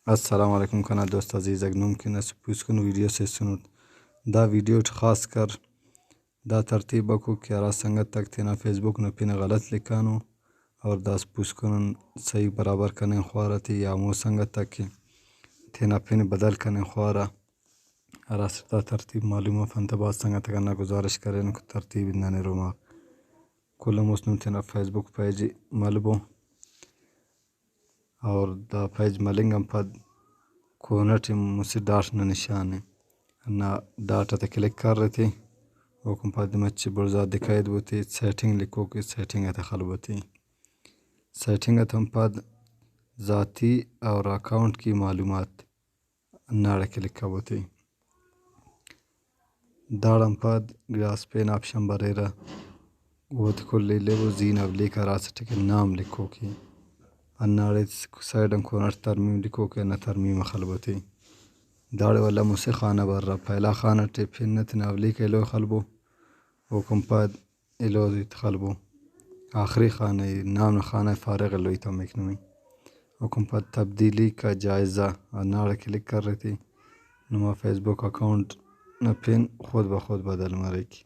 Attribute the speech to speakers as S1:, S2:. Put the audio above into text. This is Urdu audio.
S1: السلام علیکم کنا دوست عزیز اگنوم کی نسپوس کن ویڈیو سے سنت دا ویڈیو خاص کر دا ترتیب کو کیا سنگت تک تینا فیس بک نہ پین غلط لکھانو اور دا سپوس کن صحیح برابر کرنے خوارا تھی یا مو سنگت تک کہ تینا پین بدل کرنے خوارا راستا ترتیب معلوم فنت بعد سنگت کرنا گزارش کریں ترتیب نانے روما کل مسلم تینا فیس بک پیج ملبو اور دا پیج ملنگم پد کونٹ مسی ڈاٹ نہ نشان ہے نہ ڈاٹا تے کلک کر رہے تھے وکم پد مچ برزا دکھائید بوتی سیٹنگ لکھو کہ سیٹنگ تے خلبوتی سیٹنگ ہم پد ذاتی اور اکاؤنٹ کی معلومات ناڑے کلک بوتی داڑم پد گلاس پین آپشن بریرا وہ کل لیو زین اب لے کر آسٹ کے نام لکھو کی اناڑے سائڈن کونٹ ترمیم لکھو کہ نہ ترمیم خلبوتی داڑے والا مسے خانہ بر رہا پہلا خانہ ٹے پھنت ناولی کے لو خلبو حکم پد الو دیت خلبو آخری خانہ نام خانہ فارغ لوی تم مکنوی حکم پد تبدیلی کا جائزہ اناڑے کلک کر رہی تھی نما فیس بک اکاؤنٹ نہ پن خود بخود بدل مرے کی